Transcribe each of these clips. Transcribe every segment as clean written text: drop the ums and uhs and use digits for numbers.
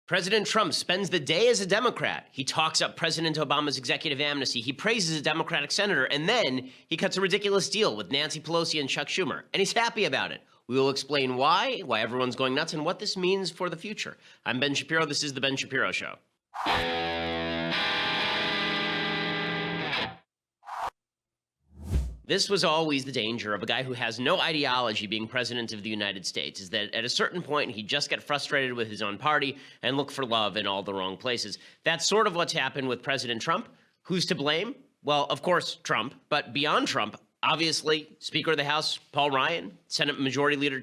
President Trump spends the day as a Democrat. He talks up President Obama's executive amnesty. He praises a Democratic senator, and then he cuts a ridiculous deal with Nancy Pelosi and Chuck Schumer. And he's happy about it. We will explain why everyone's going nuts, and what this means for the future. I'm Ben Shapiro. This is The Ben Shapiro Show. This was always the danger of a guy who has no ideology being president of the United States, is that at a certain point, he'd just get frustrated with his own party and look for love in all the wrong places. That's sort of what's happened with President Trump. Who's to blame? Well, of course, Trump. But beyond Trump, obviously, Speaker of the House, Paul Ryan, Senate Majority Leader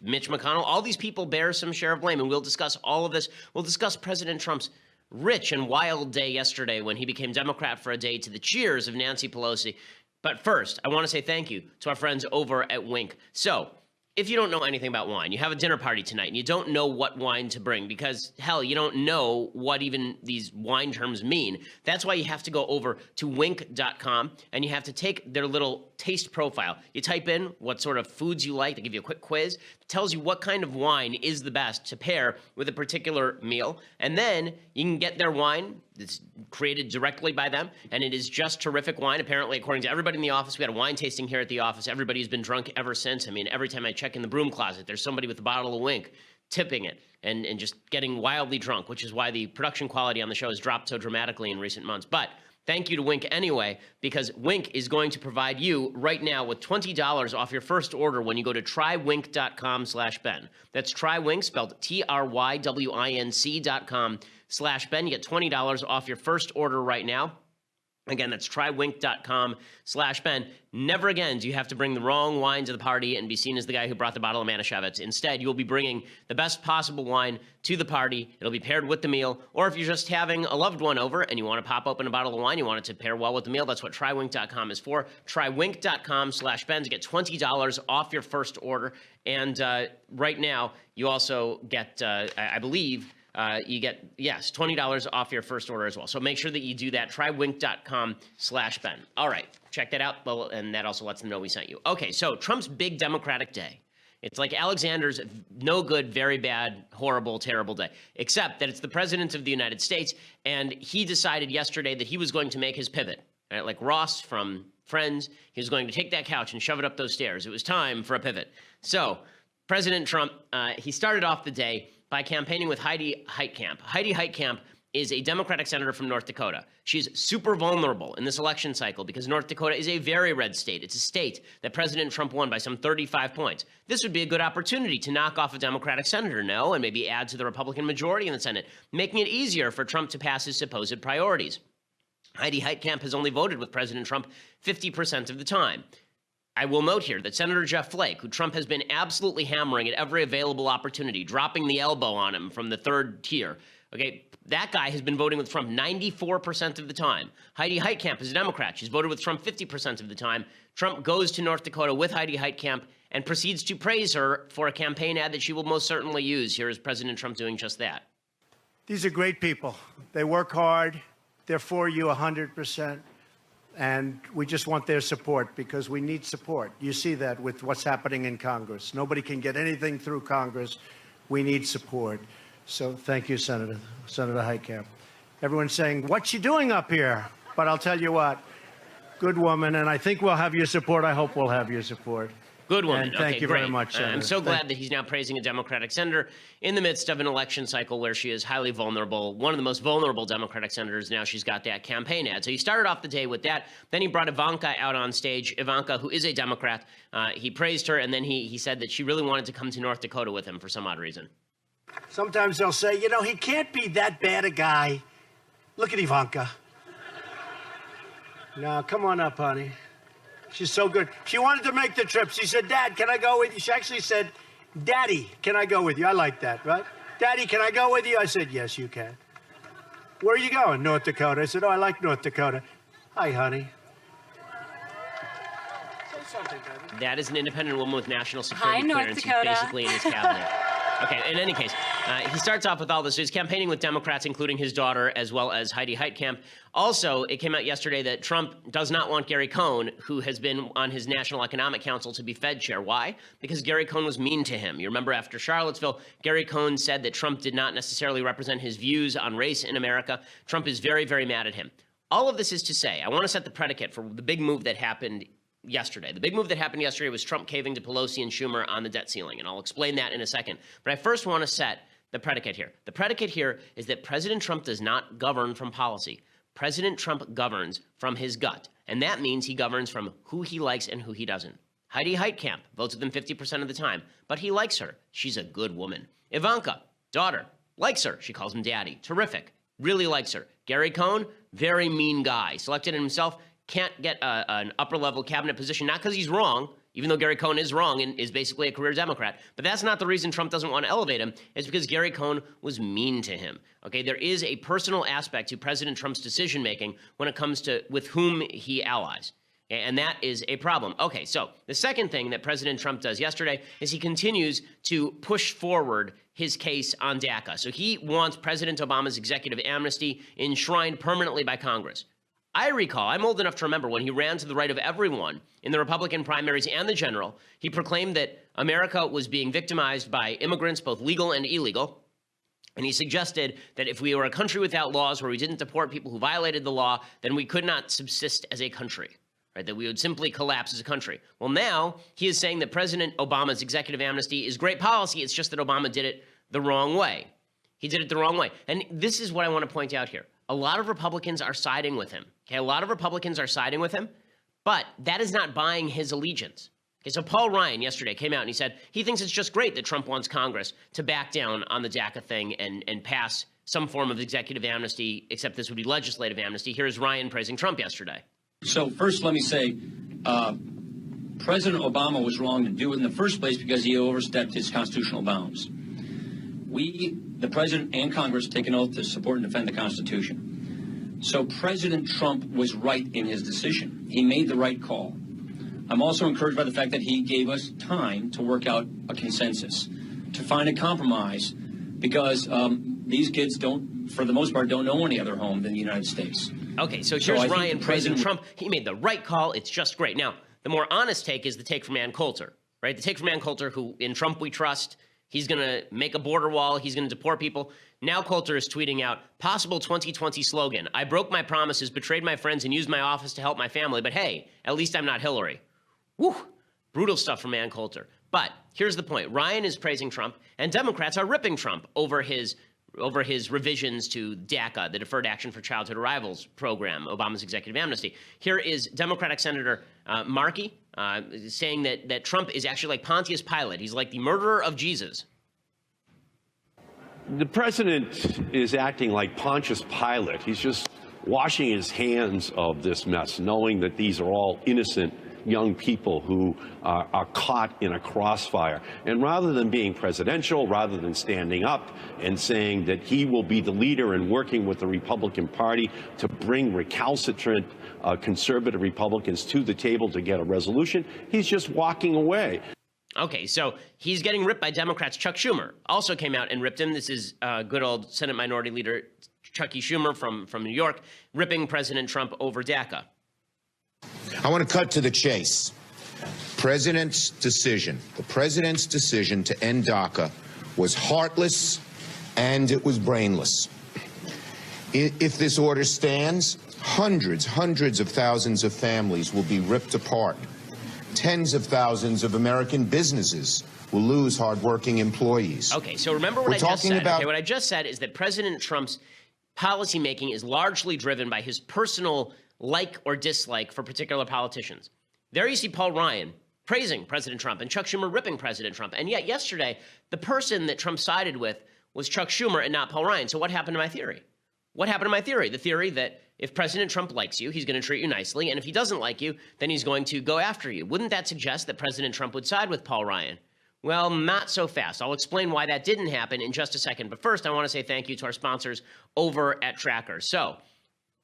Mitch McConnell, all these people bear some share of blame. And we'll discuss all of this. We'll discuss President Trump's rich and wild day yesterday when he became Democrat for a day to the cheers of Nancy Pelosi. But first, I want to say thank you to our friends over at Winc. So, if you don't know anything about wine, you have a dinner party tonight and you don't know what wine to bring because, hell, you don't know what even these wine terms mean. That's why you have to go over to winc.com and you have to take their little taste profile. You type in what sort of foods you like. They give you a quick quiz. It tells you what kind of wine is the best to pair with a particular meal. And then you can get their wine that's created directly by them, and it is just terrific wine. Apparently, according to everybody in the office, we had a wine tasting here at the office. Everybody's been drunk ever since. I mean, every time I check in the broom closet, there's somebody with a bottle of Winc tipping it and just getting wildly drunk, which is why the production quality on the show has dropped so dramatically in recent months. But thank you to Winc anyway, because Winc is going to provide you right now with $20 off your first order when you go to trywinc.com/Ben. That's trywinc, spelled TRYWINC.com/Ben. You get $20 off your first order right now. Again, that's trywinc.com/Ben. Never again do you have to bring the wrong wine to the party and be seen as the guy who brought the bottle of Manischewitz. Instead, you will be bringing the best possible wine to the party. It'll be paired with the meal. Or if you're just having a loved one over and you want to pop open a bottle of wine, you want it to pair well with the meal, that's what trywinc.com is for. Trywinc.com/Ben to get $20 off your first order. And right now, you also get, I believe, you get, yes, $20 off your first order as well. So make sure that you do that. Trywinc.com/Ben. All right, check that out. Well, and that also lets them know we sent you. Okay, so Trump's big Democratic day. It's like Alexander's no good, very bad, horrible, terrible day, except that it's the president of the United States, and he decided yesterday that he was going to make his pivot. Right? Like Ross from Friends, he was going to take that couch and shove it up those stairs. It was time for a pivot. So President Trump, he started off the day by campaigning with Heidi Heitkamp. Heidi Heitkamp is a Democratic senator from North Dakota. She's super vulnerable in this election cycle because North Dakota is a very red state. It's a state that President Trump won by some 35 points. This would be a good opportunity to knock off a Democratic senator, no, and maybe add to the Republican majority in the Senate, making it easier for Trump to pass his supposed priorities. Heidi Heitkamp has only voted with President Trump 50% of the time. I will note here that Senator Jeff Flake, who Trump has been absolutely hammering at every available opportunity, dropping the elbow on him from the third tier, okay, that guy has been voting with Trump 94% of the time. Heidi Heitkamp is a Democrat. She's voted with Trump 50% of the time. Trump goes to North Dakota with Heidi Heitkamp and proceeds to praise her for a campaign ad that she will most certainly use. Here is President Trump doing just that. These are great people. They work hard. They're for you 100%. And we just want their support because we need support. You see that with what's happening in Congress. Nobody can get anything through Congress. We need support. So thank you, Senator Heitkamp. Everyone's saying, what's she doing up here? But I'll tell you what, good woman, and I think we'll have your support. I hope we'll have your support. Good woman. And thank you very much, Senator. I'm so glad that he's now praising a Democratic senator in the midst of an election cycle where she is highly vulnerable. One of the most vulnerable Democratic senators. Now she's got that campaign ad. So he started off the day with that. Then he brought Ivanka out on stage. Ivanka, who is a Democrat, he praised her, and then he said that she really wanted to come to North Dakota with him for some odd reason. Sometimes they'll say, you know, he can't be that bad a guy. Look at Ivanka. Now, come on up, honey. She's so good. She wanted to make the trip. She said, Dad, can I go with you? She actually said, Daddy, can I go with you? I like that, right? Daddy, can I go with you? I said, yes, you can. Where are you going? North Dakota. I said, oh, I like North Dakota. Hi, honey. Say something, baby. That is an independent woman with national security Hi, North clearance. Dakota. He's basically in his cabinet. Okay, in any case, He starts off with all this. So he's campaigning with Democrats, including his daughter, as well as Heidi Heitkamp. Also, it came out yesterday that Trump does not want Gary Cohn, who has been on his National Economic Council, to be Fed chair. Why? Because Gary Cohn was mean to him. You remember after Charlottesville, Gary Cohn said that Trump did not necessarily represent his views on race in America. Trump is very, very mad at him. All of this is to say, I want to set the predicate for the big move that happened yesterday. The big move that happened yesterday was Trump caving to Pelosi and Schumer on the debt ceiling, and I'll explain that in a second. But I first want to set the predicate here. The predicate here is that President Trump does not govern from policy. President Trump governs from his gut, and that means he governs from who he likes and who he doesn't. Heidi Heitkamp votes with him 50% of the time, but he likes her. She's a good woman. Ivanka, daughter, likes her. She calls him daddy. Terrific. Really likes her. Gary Cohn, very mean guy. Selected himself, can't get an upper-level cabinet position, not because he's wrong, even though Gary Cohn is wrong and is basically a career Democrat. But that's not the reason Trump doesn't want to elevate him. It's because Gary Cohn was mean to him. Okay, there is a personal aspect to President Trump's decision-making when it comes to with whom he allies. And that is a problem. Okay, so the second thing that President Trump does yesterday is he continues to push forward his case on DACA. So he wants President Obama's executive amnesty enshrined permanently by Congress. I recall, I'm old enough to remember when he ran to the right of everyone in the Republican primaries and the general, he proclaimed that America was being victimized by immigrants, both legal and illegal. And he suggested that if we were a country without laws where we didn't deport people who violated the law, then we could not subsist as a country, right? That we would simply collapse as a country. Well, now he is saying that President Obama's executive amnesty is great policy. It's just that Obama did it the wrong way. He did it the wrong way. And this is what I want to point out here. A lot of Republicans are siding with him. Okay, a lot of Republicans are siding with him, but that is not buying his allegiance. Okay, so Paul Ryan yesterday came out and he said he thinks it's just great that Trump wants Congress to back down on the DACA thing and pass some form of executive amnesty, except this would be legislative amnesty. Here's Ryan praising Trump yesterday. So first, let me say, President Obama was wrong to do it in the first place because he overstepped his constitutional bounds. We, the president and Congress, take an oath to support and defend the Constitution. So President Trump was right in his decision. He made the right call. I'm also encouraged by the fact that he gave us time to work out a consensus, to find a compromise, because these kids don't, for the most part, don't know any other home than the United States. Okay, so here's Ryan praising Trump. He made the right call. It's just great. Now, the more honest take is the take from Ann Coulter, right? The take from Ann Coulter, who in Trump we trust. He's going to make a border wall. He's going to deport people. Now Coulter is tweeting out, possible 2020 slogan. I broke my promises, betrayed my friends, and used my office to help my family. But hey, at least I'm not Hillary. Woo! Brutal stuff from Ann Coulter. But here's the point. Ryan is praising Trump, and Democrats are ripping Trump over his revisions to DACA, the Deferred Action for Childhood Arrivals program, Obama's executive amnesty. Here is Democratic Senator Markey saying that Trump is actually like Pontius Pilate. He's like the murderer of Jesus. The president is acting like Pontius Pilate. He's just washing his hands of this mess, knowing that these are all innocent young people who are caught in a crossfire. And rather than being presidential, rather than standing up and saying that he will be the leader and working with the Republican Party to bring recalcitrant conservative Republicans to the table to get a resolution, he's just walking away. Okay, so he's getting ripped by Democrats. Chuck Schumer also came out and ripped him. This is good old Senate Minority Leader Chucky Schumer from New York, ripping President Trump over DACA. I want to cut to the chase. The president's decision to end DACA was heartless and it was brainless. If this order stands, hundreds of thousands of families will be ripped apart. Tens of thousands of American businesses will lose hardworking employees. Okay, so remember what I just said. Okay, what I just said is that President Trump's policymaking is largely driven by his personal like or dislike for particular politicians. There you see Paul Ryan praising President Trump and Chuck Schumer ripping President Trump. And yet yesterday, the person that Trump sided with was Chuck Schumer and not Paul Ryan. So what happened to my theory? What happened to my theory? The theory that if President Trump likes you, he's going to treat you nicely. And if he doesn't like you, then he's going to go after you. Wouldn't that suggest that President Trump would side with Paul Ryan? Well, not so fast. I'll explain why that didn't happen in just a second. But first, I want to say thank you to our sponsors over at Tracker. So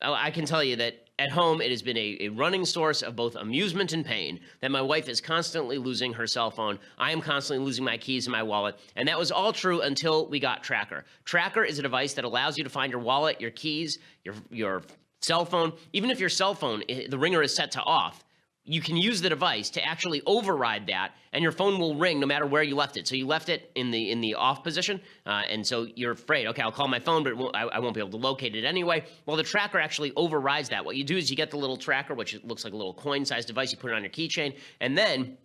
I can tell you that At home, it has been a running source of both amusement and pain that my wife is constantly losing her cell phone. I am constantly losing my keys and my wallet. And that was all true until we got Tracker. Tracker is a device that allows you to find your wallet, your keys, your cell phone. Even if your cell phone, the ringer is set to off, you can use the device to actually override that, and your phone will ring no matter where you left it. So you left it in the off position, and so you're afraid, okay, I'll call my phone, but I won't be able to locate it anyway. Well, the Tracker actually overrides that. What you do is you get the little Tracker, which looks like a little coin-sized device. You put it on your keychain, and then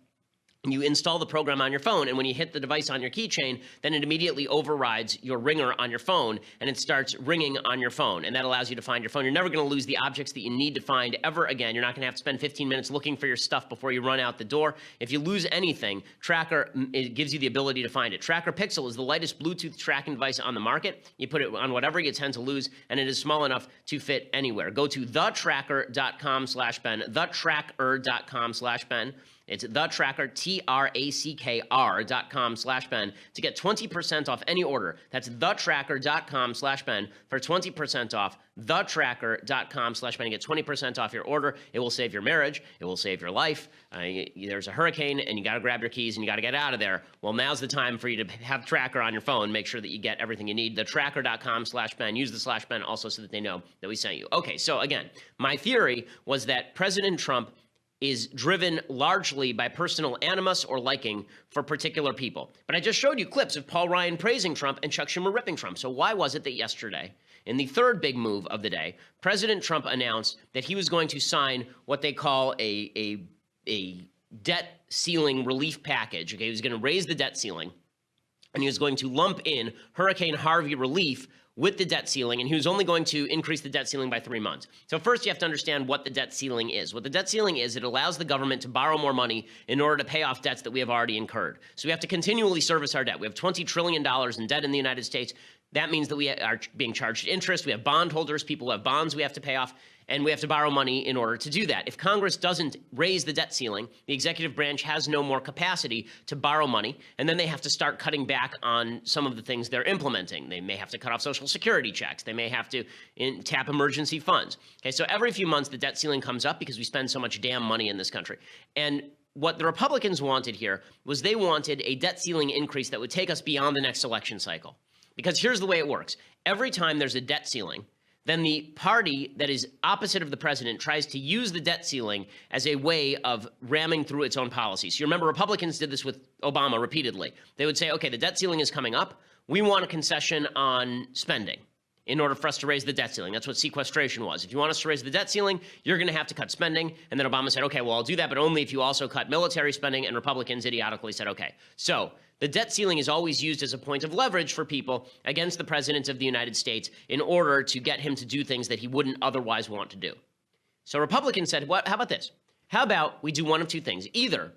you install the program on your phone, and when you hit the device on your keychain, then it immediately overrides your ringer on your phone, and it starts ringing on your phone, and that allows you to find your phone. You're never going to lose the objects that you need to find ever again. You're not going to have to spend 15 minutes looking for your stuff before you run out the door. If you lose anything, Tracker, it gives you the ability to find it. Tracker Pixel is the lightest Bluetooth tracking device on the market. You put it on whatever you tend to lose, and it is small enough to fit anywhere. Go to thetracker.com/Ben, thetracker.com/Ben. It's thetracker, TRACKR.com/Ben to get 20% off any order. That's thetracker.com/Ben for 20% off. Thetracker.com/Ben. You get 20% off your order. It will save your marriage. It will save your life. There's a hurricane, and you got to grab your keys, and you got to get out of there. Well, now's the time for you to have Tracker on your phone. Make sure that you get everything you need. Thetracker.com/Ben. Use the /Ben also so that they know that we sent you. Okay, so again, my theory was that President Trump is driven largely by personal animus or liking for particular people. But I just showed you clips of Paul Ryan praising Trump and Chuck Schumer ripping Trump. So why was it that yesterday, in the third big move of the day, President Trump announced that he was going to sign what they call a debt ceiling relief package? Okay, he was going to raise the debt ceiling, and he was going to lump in Hurricane Harvey relief with the debt ceiling, and he was only going to increase the debt ceiling by 3 months. So first you have to understand what the debt ceiling is. What the debt ceiling is, it allows the government to borrow more money in order to pay off debts that we have already incurred. So we have to continually service our debt. We have $20 trillion in debt in the United States. That means that we are being charged interest. We have bondholders, people who have bonds we have to pay off, and we have to borrow money in order to do that. If Congress doesn't raise the debt ceiling, the executive branch has no more capacity to borrow money, and then they have to start cutting back on some of the things they're implementing. They may have to cut off Social Security checks. They may have to tap emergency funds. Okay, so every few months the debt ceiling comes up because we spend so much damn money in this country. And what the Republicans wanted here was they wanted a debt ceiling increase that would take us beyond the next election cycle. Because here's the way it works. Every time there's a debt ceiling, then the party that is opposite of the president tries to use the debt ceiling as a way of ramming through its own policies. You remember Republicans did this with Obama repeatedly. They would say, okay, the debt ceiling is coming up. We want a concession on spending in order for us to raise the debt ceiling. That's what sequestration was. If you want us to raise the debt ceiling, you're going to have to cut spending. And then Obama said, okay, well, I'll do that, but only if you also cut military spending. And Republicans idiotically said, okay. So the debt ceiling is always used as a point of leverage for people against the president of the United States in order to get him to do things that he wouldn't otherwise want to do. So Republicans said, how about this? How about we do one of two things? Either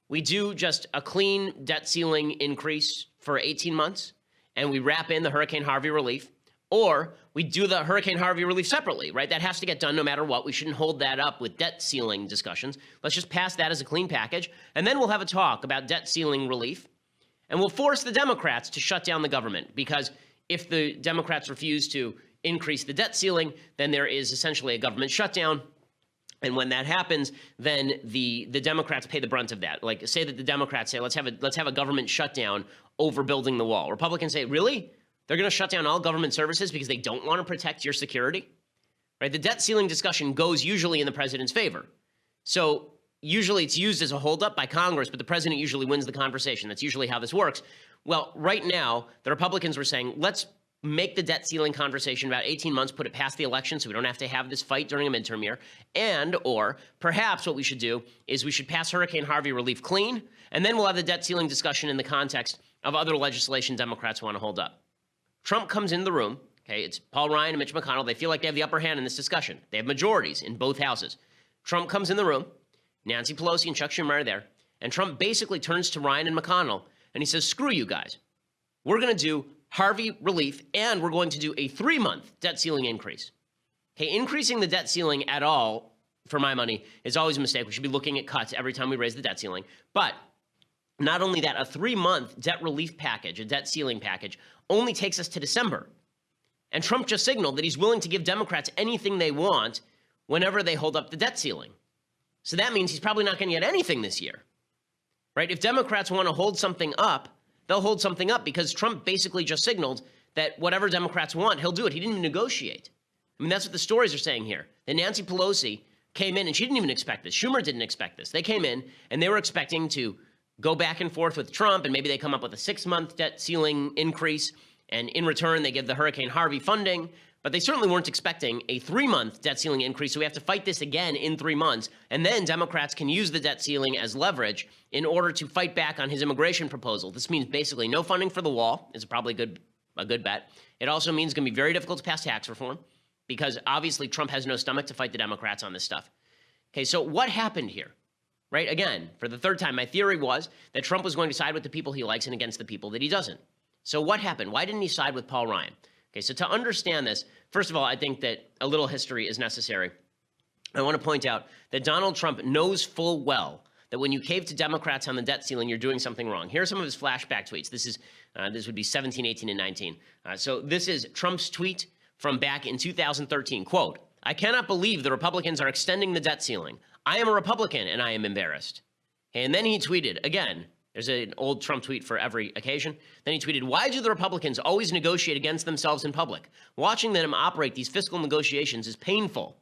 we do just a clean debt ceiling increase for 18 months, and we wrap in the Hurricane Harvey relief, or we do the Hurricane Harvey relief separately, right? That has to get done no matter what. We shouldn't hold that up with debt ceiling discussions. Let's just pass that as a clean package, and then we'll have a talk about debt ceiling relief, and we'll force the Democrats to shut down the government, because if the Democrats refuse to increase the debt ceiling, then there is essentially a government shutdown. And when that happens, then the Democrats pay the brunt of that. Like, say that the Democrats say, let's have a government shutdown over building the wall. Republicans say, really? They're going to shut down all government services because they don't want to protect your security? Right? The debt ceiling discussion goes usually in the president's favor. So usually it's used as a holdup by Congress, but the president usually wins the conversation. That's usually how this works. Well, right now, the Republicans were saying, let's make the debt ceiling conversation about 18 months, put it past the election so we don't have to have this fight during a midterm year. And, or perhaps what we should do is we should pass Hurricane Harvey relief clean, and then we'll have the debt ceiling discussion in the context of other legislation Democrats want to hold up. Trump comes in the room. Okay, it's Paul Ryan and Mitch McConnell. They feel like they have the upper hand in this discussion. They have majorities in both houses. Trump comes in the room. Nancy Pelosi and Chuck Schumer are there. And Trump basically turns to Ryan and McConnell, and he says, screw you guys. We're going to do Harvey relief, and we're going to do a 3-month debt ceiling increase. Okay, increasing the debt ceiling at all, for my money, is always a mistake. We should be looking at cuts every time we raise the debt ceiling. But not only that, a 3-month debt relief package, a debt ceiling package, only takes us to December. And Trump just signaled that he's willing to give Democrats anything they want whenever they hold up the debt ceiling. So that means he's probably not going to get anything this year, right? If Democrats want to hold something up, they'll hold something up because Trump basically just signaled that whatever Democrats want, he'll do it. He didn't even negotiate. I mean, that's what the stories are saying here. That Nancy Pelosi came in and she didn't even expect this. Schumer didn't expect this. They came in and they were expecting to go back and forth with Trump, and maybe they come up with a 6-month debt ceiling increase, and in return they give the Hurricane Harvey funding. But they certainly weren't expecting a 3-month debt ceiling increase, so we have to fight this again in 3 months. And then Democrats can use the debt ceiling as leverage in order to fight back on his immigration proposal. This means basically no funding for the wall is probably a good bet. It also means it's going to be very difficult to pass tax reform because obviously Trump has no stomach to fight the Democrats on this stuff. Okay, so what happened here? Right? Again, for the third time, my theory was that Trump was going to side with the people he likes and against the people that he doesn't. So what happened? Why didn't he side with Paul Ryan? Okay, so to understand this, first of all, I think that a little history is necessary. I want to point out that Donald Trump knows full well that when you cave to Democrats on the debt ceiling, you're doing something wrong. Here are some of his flashback tweets. This would be 17, 18, and 19. So this is Trump's tweet from back in 2013. Quote, "I cannot believe the Republicans are extending the debt ceiling. I am a Republican and I am embarrassed." And then he tweeted again. There's an old Trump tweet for every occasion. Then he tweeted, "Why do the Republicans always negotiate against themselves in public? Watching them operate these fiscal negotiations is painful."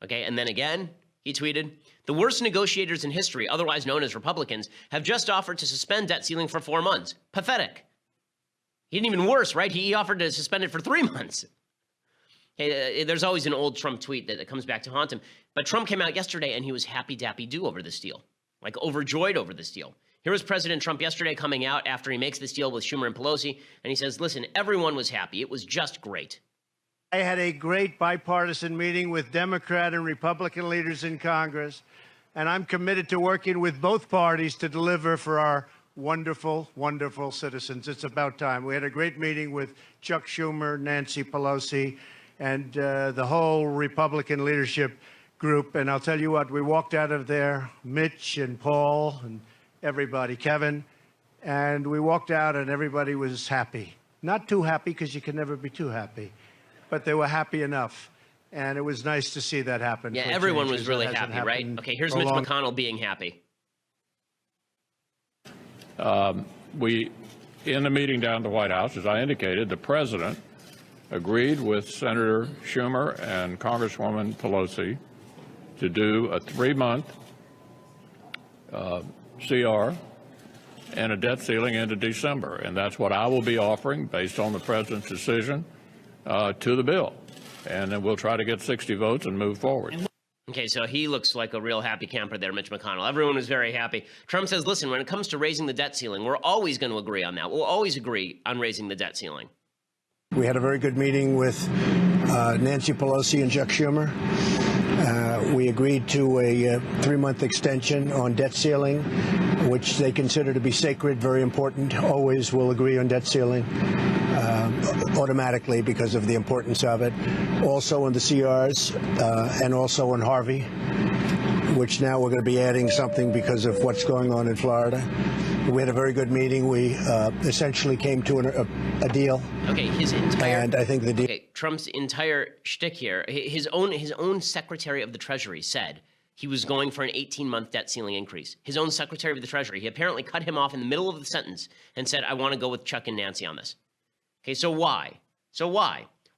Okay, and then again, he tweeted, "The worst negotiators in history, otherwise known as Republicans, have just offered to suspend debt ceiling for 4 months. Pathetic." He didn't even worse, right? He offered to suspend it for 3 months. Hey, there's always an old Trump tweet that comes back to haunt him. But Trump came out yesterday and he was happy-dappy-do over this deal, like overjoyed over this deal. Here was President Trump yesterday coming out after he makes this deal with Schumer and Pelosi, and he says, listen, everyone was happy. It was just great. I had a great bipartisan meeting with Democrat and Republican leaders in Congress, and I'm committed to working with both parties to deliver for our wonderful, wonderful citizens. It's about time. We had a great meeting with Chuck Schumer, Nancy Pelosi, and the whole Republican leadership group. And I'll tell you what, we walked out of there, Mitch and Paul and everybody, Kevin, and we walked out and everybody was happy. Not too happy because you can never be too happy, but they were happy enough. And it was nice to see that happen. Yeah, everyone was really happy, right? Okay, here's Mitch McConnell being happy. In the meeting down at the White House, as I indicated, the president agreed with Senator Schumer and Congresswoman Pelosi to do a 3-month CR and a debt ceiling into December. And that's what I will be offering based on the president's decision to the bill. And then we'll try to get 60 votes and move forward. Okay, so he looks like a real happy camper there, Mitch McConnell. Everyone was very happy. Trump says, listen, when it comes to raising the debt ceiling, we're always going to agree on that. We'll always agree on raising the debt ceiling. We had a very good meeting with Nancy Pelosi and Chuck Schumer. We agreed to a 3-month extension on debt ceiling, which they consider to be sacred, very important. Always will agree on debt ceiling automatically because of the importance of it. Also on the CRs and also on Harvey, which now we're going to be adding something because of what's going on in Florida. We had a very good meeting. We essentially came to a deal. Okay, his entire... And I think the deal... Okay, Trump's entire shtick here, his own Secretary of the Treasury said he was going for an 18-month debt ceiling increase. His own Secretary of the Treasury, he apparently cut him off in the middle of the sentence and said, I want to go with Chuck and Nancy on this. Okay, so why?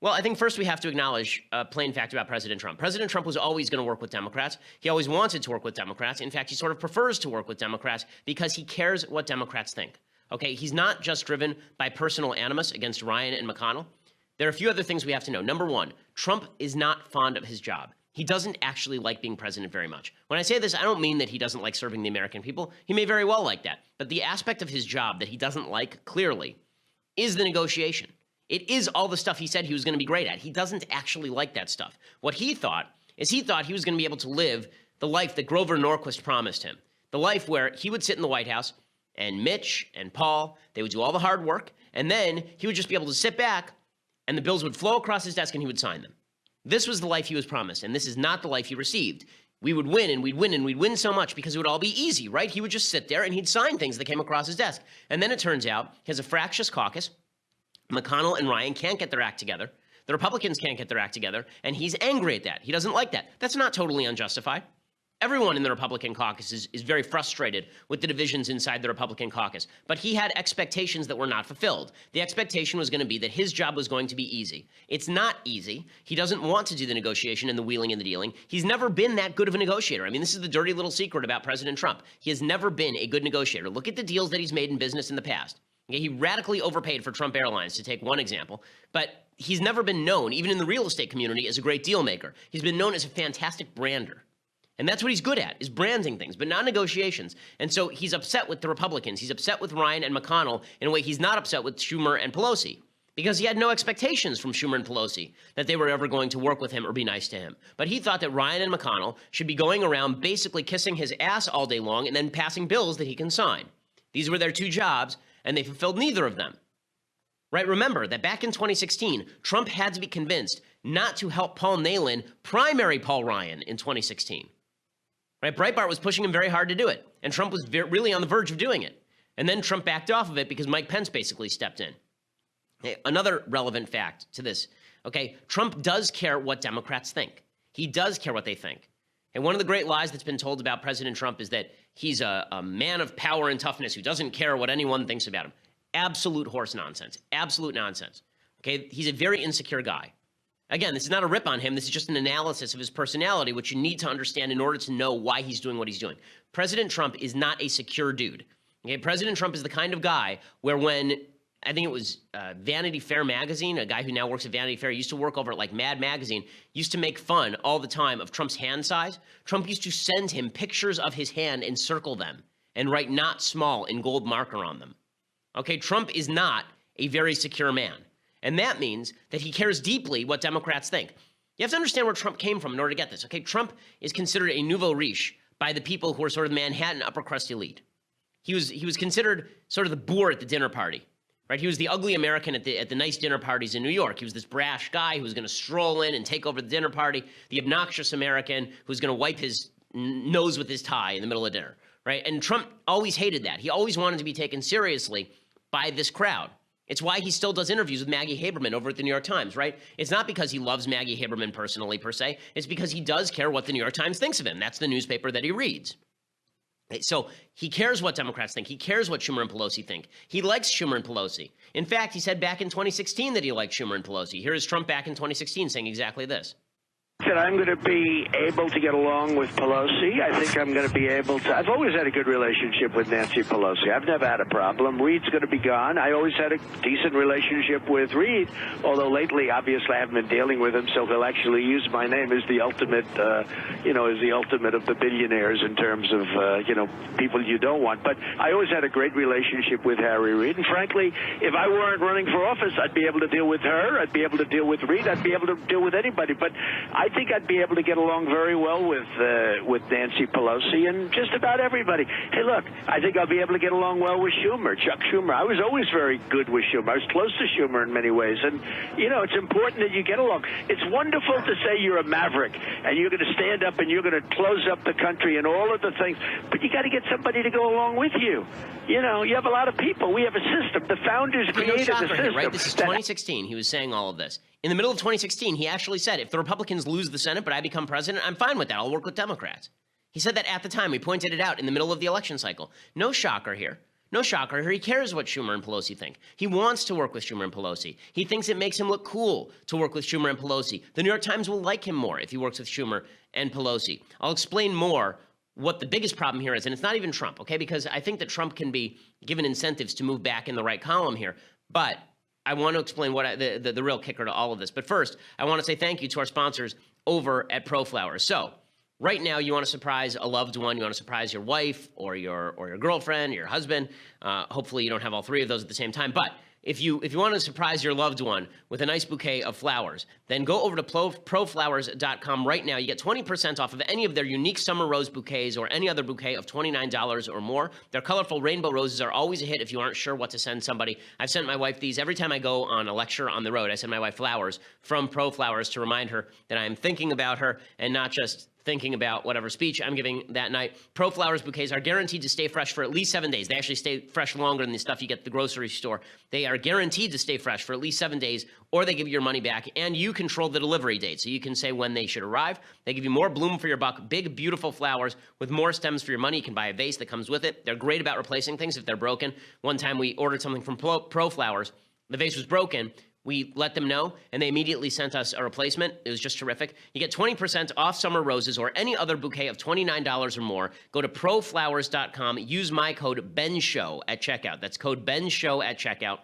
Well, I think first we have to acknowledge a plain fact about President Trump. President Trump was always going to work with Democrats. He always wanted to work with Democrats. In fact, he sort of prefers to work with Democrats because he cares what Democrats think. Okay, he's not just driven by personal animus against Ryan and McConnell. There are a few other things we have to know. Number one, Trump is not fond of his job. He doesn't actually like being president very much. When I say this, I don't mean that he doesn't like serving the American people. He may very well like that. But the aspect of his job that he doesn't like, clearly, is the negotiation. It is all the stuff he said he was going to be great at. He doesn't actually like that stuff. What he thought is he thought he was going to be able to live the life that Grover Norquist promised him. The life where he would sit in the White House and Mitch and Paul, they would do all the hard work, and then he would just be able to sit back and the bills would flow across his desk and he would sign them. This was the life he was promised, and this is not the life he received. We would win and we'd win and we'd win so much because it would all be easy, right? He would just sit there and he'd sign things that came across his desk. And then it turns out he has a fractious caucus. McConnell and Ryan can't get their act together. The Republicans can't get their act together, and he's angry at that. He doesn't like that. That's not totally unjustified. Everyone in the Republican caucus is very frustrated with the divisions inside the Republican caucus, but he had expectations that were not fulfilled. The expectation was going to be that his job was going to be easy. It's not easy. He doesn't want to do the negotiation and the wheeling and the dealing. He's never been that good of a negotiator. I mean, this is the dirty little secret about President Trump. He has never been a good negotiator. Look at the deals that he's made in business in the past. Okay, he radically overpaid for Trump Airlines, to take one example, but he's never been known, even in the real estate community, as a great deal maker. He's been known as a fantastic brander. And that's what he's good at, is branding things, but not negotiations. And so he's upset with the Republicans. He's upset with Ryan and McConnell in a way he's not upset with Schumer and Pelosi, because he had no expectations from Schumer and Pelosi that they were ever going to work with him or be nice to him. But he thought that Ryan and McConnell should be going around basically kissing his ass all day long and then passing bills that he can sign. These were their two jobs, and they fulfilled neither of them. Right? Remember that back in 2016, Trump had to be convinced not to help Paul Nehlen primary Paul Ryan in 2016. Right? Breitbart was pushing him very hard to do it, and Trump was really on the verge of doing it. And then Trump backed off of it because Mike Pence basically stepped in. Hey, another relevant fact to this, okay, Trump does care what Democrats think. He does care what they think. And one of the great lies that's been told about President Trump is that he's a man of power and toughness who doesn't care what anyone thinks about him. Absolute horse nonsense. Absolute nonsense. Okay, he's a very insecure guy. Again, this is not a rip on him. This is just an analysis of his personality, which you need to understand in order to know why he's doing what he's doing. President Trump is not a secure dude. Okay, President Trump is the kind of guy where when, I think it was Vanity Fair magazine, a guy who now works at Vanity Fair, used to work over at like Mad Magazine, used to make fun all the time of Trump's hand size. Trump used to send him pictures of his hand and circle them and write "not small" in gold marker on them. Okay, Trump is not a very secure man. And that means that he cares deeply what Democrats think. You have to understand where Trump came from in order to get this. Okay, Trump is considered a nouveau riche by the people who are sort of the Manhattan upper crust elite. He was considered sort of the boor at the dinner party, right? He was the ugly American at the nice dinner parties in New York. He was this brash guy who was going to stroll in and take over the dinner party, the obnoxious American who's going to wipe his nose with his tie in the middle of dinner, right? And Trump always hated that. He always wanted to be taken seriously by this crowd. It's why he still does interviews with Maggie Haberman over at the New York Times, right? It's not because he loves Maggie Haberman personally, per se. It's because he does care what the New York Times thinks of him. That's the newspaper that he reads. So he cares what Democrats think. He cares what Schumer and Pelosi think. He likes Schumer and Pelosi. In fact, he said back in 2016 that he liked Schumer and Pelosi. Here is Trump back in 2016 saying exactly this. That I'm going to be able to get along with Pelosi. I think I'm going to be able to. I've always had a good relationship with Nancy Pelosi. I've never had a problem. Reid's going to be gone. I always had a decent relationship with Reid, although lately, obviously, I haven't been dealing with him, so he'll actually use my name as the ultimate, as the ultimate of the billionaires in terms of, people you don't want. But I always had a great relationship with Harry Reid, and frankly, if I weren't running for office, I'd be able to deal with her. I'd be able to deal with Reid. I'd be able to deal with anybody. But I think I'd be able to get along very well with Nancy Pelosi and just about everybody. Hey, look, I think I'll be able to get along well with Schumer, Chuck Schumer. I was always very good with Schumer. I was close to Schumer in many ways. And, it's important that you get along. It's wonderful to say you're a maverick and you're going to stand up and you're going to close up the country and all of the things, but you got to get somebody to go along with you. You have a lot of people. We have a system. The founders created the system. Here, right? This is 2016. He was saying all of this. In the middle of 2016, he actually said, if the Republicans lose the Senate but I become president, I'm fine with that. I'll work with Democrats. He said that at the time. We pointed it out in the middle of the election cycle. No shocker here. No shocker here. He cares what Schumer and Pelosi think. He wants to work with Schumer and Pelosi. He thinks it makes him look cool to work with Schumer and Pelosi. The New York Times will like him more if he works with Schumer and Pelosi. I'll explain more what the biggest problem here is, and it's not even Trump, okay? Because I think that Trump can be given incentives to move back in the right column here. But I want to explain what the real kicker to all of this. But first, I want to say thank you to our sponsors over at ProFlowers. So right now, you want to surprise a loved one. You want to surprise your wife or your girlfriend, or your husband. Hopefully, you don't have all three of those at the same time. But if you want to surprise your loved one with a nice bouquet of flowers, then go over to proflowers.com right now. You get 20% off of any of their unique summer rose bouquets or any other bouquet of $29 or more. Their colorful rainbow roses are always a hit if you aren't sure what to send somebody. I've sent my wife these every time I go on a lecture on the road. I send my wife flowers from ProFlowers to remind her that I am thinking about her and not just thinking about whatever speech I'm giving that night. ProFlowers bouquets are guaranteed to stay fresh for at least 7 days. They actually stay fresh longer than the stuff you get at the grocery store. They are guaranteed to stay fresh for at least 7 days, or they give you your money back, and you control the delivery date. So you can say when they should arrive. They give you more bloom for your buck, big, beautiful flowers with more stems for your money. You can buy a vase that comes with it. They're great about replacing things if they're broken. One time we ordered something from ProFlowers. The vase was broken. We let them know, and they immediately sent us a replacement. It was just terrific. You get 20% off summer roses or any other bouquet of $29 or more. Go to proflowers.com. Use my code BENSHOW at checkout. That's code BENSHOW at checkout.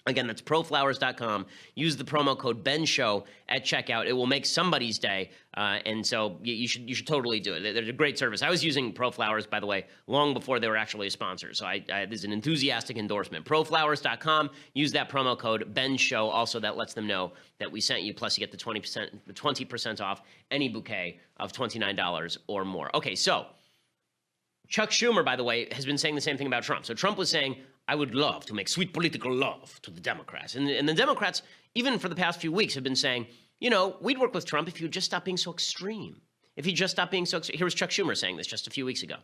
Again, that's proflowers.com. Use the promo code BENSHOW at checkout. It will make somebody's day, and so you should totally do it. They're a great service. I was using ProFlowers, by the way, long before they were actually a sponsor, so this is an enthusiastic endorsement. Proflowers.com. Use that promo code BENSHOW. Also, that lets them know that we sent you, plus you get the 20% off any bouquet of $29 or more. Okay, so Chuck Schumer, by the way, has been saying the same thing about Trump. So Trump was saying, I would love to make sweet political love to the Democrats. And the Democrats, even for the past few weeks, have been saying, you know, we'd work with Trump if he would just stop being so extreme. If he just stopped being so extreme. Here was Chuck Schumer saying this just a few weeks ago.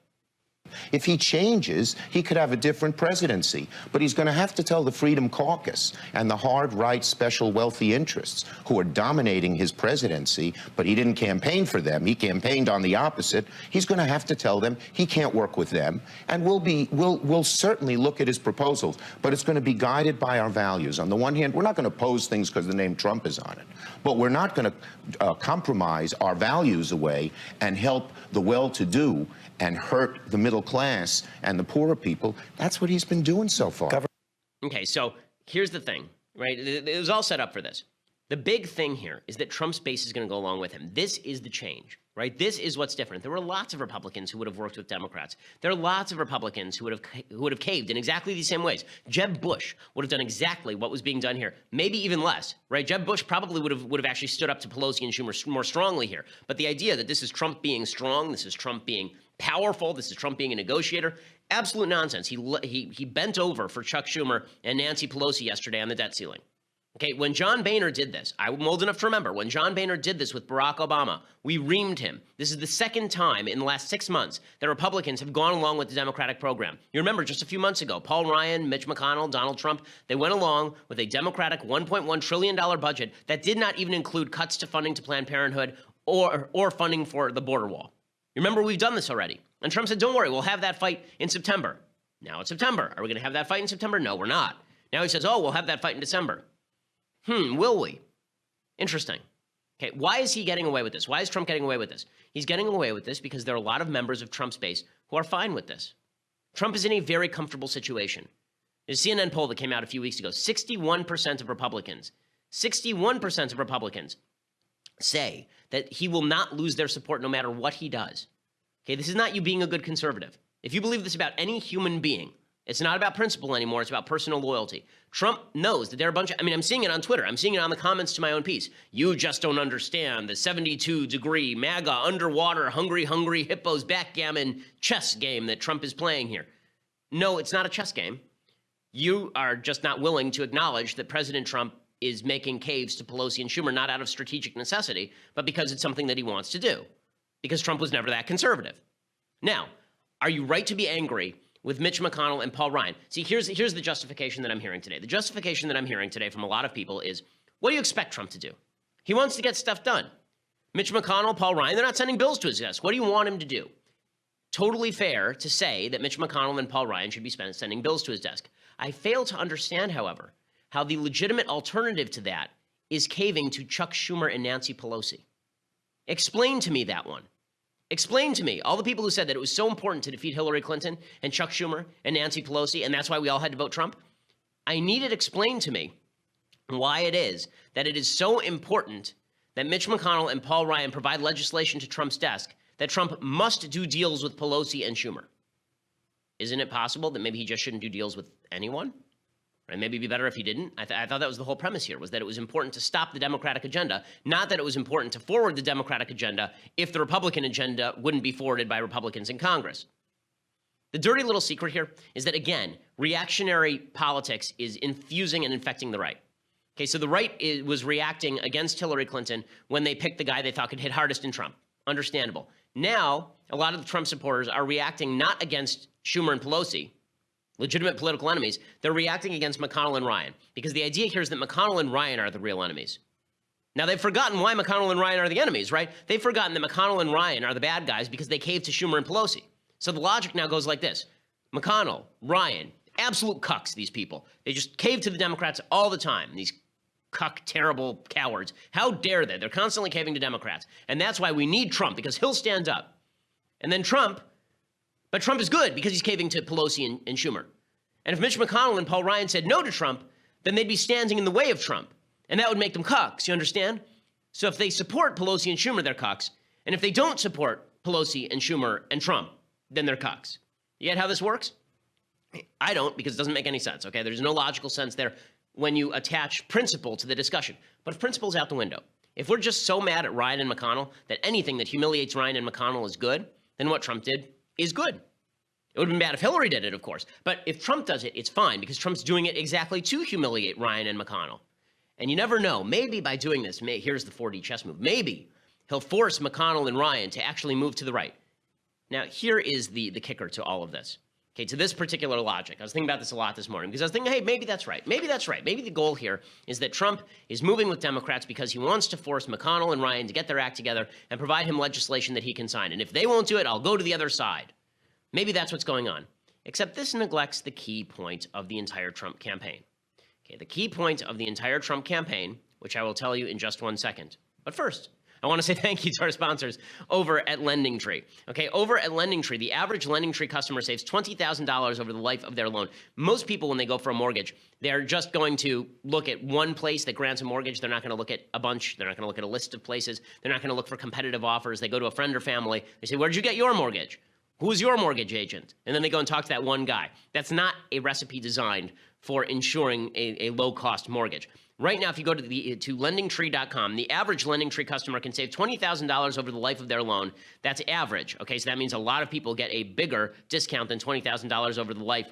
If he changes, he could have a different presidency. But he's going to have to tell the Freedom Caucus and the hard right special wealthy interests who are dominating his presidency, but he didn't campaign for them. He campaigned on the opposite. He's going to have to tell them he can't work with them. And we'll certainly look at his proposals, but it's going to be guided by our values. On the one hand, we're not going to oppose things because the name Trump is on it, but we're not going to compromise our values away and help the well-to-do and hurt the middle class and the poorer people. That's what he's been doing so far. Okay, so here's the thing, right? It was all set up for this. The big thing here is that Trump's base is going to go along with him. This is the change, right? This is what's different. There were lots of Republicans who would have worked with Democrats. There are lots of Republicans who would have caved in exactly the same ways. Jeb Bush would have done exactly what was being done here, maybe even less, right? Jeb Bush probably would have actually stood up to Pelosi and Schumer more strongly here. But the idea that this is Trump being strong, this is Trump being powerful, this is Trump being a negotiator, absolute nonsense. He bent over for Chuck Schumer and Nancy Pelosi yesterday on the debt ceiling. Okay, when John Boehner did this, I'm old enough to remember, when John Boehner did this with Barack Obama, we reamed him. This is the second time in the last 6 months that Republicans have gone along with the Democratic program. You remember just a few months ago, Paul Ryan, Mitch McConnell, Donald Trump, they went along with a Democratic $1.1 trillion budget that did not even include cuts to funding to Planned Parenthood or funding for the border wall. You remember, we've done this already. And Trump said, don't worry, we'll have that fight in September. Now it's September. Are we going to have that fight in September? No, we're not. Now he says, oh, we'll have that fight in December. Will we? Interesting. Okay, why is he getting away with this? Why is Trump getting away with this? He's getting away with this because there are a lot of members of Trump's base who are fine with this. Trump is in a very comfortable situation. There's a CNN poll that came out a few weeks ago. 61% of Republicans say that he will not lose their support no matter what he does. Okay, this is not you being a good conservative. If you believe this about any human being, it's not about principle anymore. It's about personal loyalty. Trump knows that there are a bunch of, I'm seeing it on Twitter. I'm seeing it on the comments to my own piece. You just don't understand the 72-degree MAGA underwater hungry hippos backgammon chess game that Trump is playing here. No, it's not a chess game. You are just not willing to acknowledge that President Trump is making caves to Pelosi and Schumer, not out of strategic necessity, but because it's something that he wants to do. Because Trump was never that conservative. Now, are you right to be angry with Mitch McConnell and Paul Ryan? See, here's the justification that I'm hearing today. The justification that I'm hearing today from a lot of people is, what do you expect Trump to do? He wants to get stuff done. Mitch McConnell, Paul Ryan, they're not sending bills to his desk. What do you want him to do? Totally fair to say that Mitch McConnell and Paul Ryan should be sending bills to his desk. I fail to understand, however, how the legitimate alternative to that is caving to Chuck Schumer and Nancy Pelosi. Explain to me that one. Explain to me, all the people who said that it was so important to defeat Hillary Clinton and Chuck Schumer and Nancy Pelosi, and that's why we all had to vote Trump. I need it explained to me why it is that it is so important that Mitch McConnell and Paul Ryan provide legislation to Trump's desk that Trump must do deals with Pelosi and Schumer. Isn't it possible that maybe he just shouldn't do deals with anyone? Right? Maybe it'd be better if he didn't. I thought that was the whole premise here, was that it was important to stop the Democratic agenda, not that it was important to forward the Democratic agenda if the Republican agenda wouldn't be forwarded by Republicans in Congress. The dirty little secret here is that, again, reactionary politics is infusing and infecting the right. Okay, so the right was reacting against Hillary Clinton when they picked the guy they thought could hit hardest in Trump. understandable. Now, a lot of the Trump supporters are reacting not against Schumer and Pelosi, legitimate political enemies. They're reacting against McConnell and Ryan, because the idea here is that McConnell and Ryan are the real enemies. Now, they've forgotten why McConnell and Ryan are the enemies, right? They've forgotten that McConnell and Ryan are the bad guys because they caved to Schumer and Pelosi. So the logic now goes like this. McConnell, Ryan, absolute cucks, these people. They just cave to the Democrats all the time, these cuck, terrible cowards. How dare they? They're constantly caving to Democrats. And that's why we need Trump, because he'll stand up. And then Trump is good because he's caving to Pelosi and Schumer. And if Mitch McConnell and Paul Ryan said no to Trump, then they'd be standing in the way of Trump. And that would make them cucks, you understand? So if they support Pelosi and Schumer, they're cucks. And if they don't support Pelosi and Schumer and Trump, then they're cucks. You get how this works? I don't, because it doesn't make any sense, okay? There's no logical sense there when you attach principle to the discussion. But if principle's out the window, if we're just so mad at Ryan and McConnell that anything that humiliates Ryan and McConnell is good, then what Trump did is good. It would have been bad if Hillary did it, of course. But if Trump does it, it's fine, because Trump's doing it exactly to humiliate Ryan and McConnell. And you never know. Maybe by doing this, here's the 4D chess move. Maybe he'll force McConnell and Ryan to actually move to the right. Now, here is the kicker to all of this. Okay, to this particular logic. I was thinking about this a lot this morning because I was thinking, hey, maybe that's right. Maybe that's right. Maybe the goal here is that Trump is moving with Democrats because he wants to force McConnell and Ryan to get their act together and provide him legislation that he can sign. And if they won't do it, I'll go to the other side. Maybe that's what's going on. Except this neglects the key point of the entire Trump campaign. Okay, the key point of the entire Trump campaign, which I will tell you in just 1 second. But first, I want to say thank you to our sponsors over at LendingTree. Okay, over at LendingTree, the average LendingTree customer saves $20,000 over the life of their loan. Most people, when they go for a mortgage, they're just going to look at one place that grants a mortgage. They're not going to look at a bunch. They're not going to look at a list of places. They're not going to look for competitive offers. They go to a friend or family. They say, where'd you get your mortgage? Who's your mortgage agent? And then they go and talk to that one guy. That's not a recipe designed for ensuring a low-cost mortgage. Right now, if you go to LendingTree.com, the average LendingTree customer can save $20,000 over the life of their loan. That's average, okay? So that means a lot of people get a bigger discount than $20,000 over the life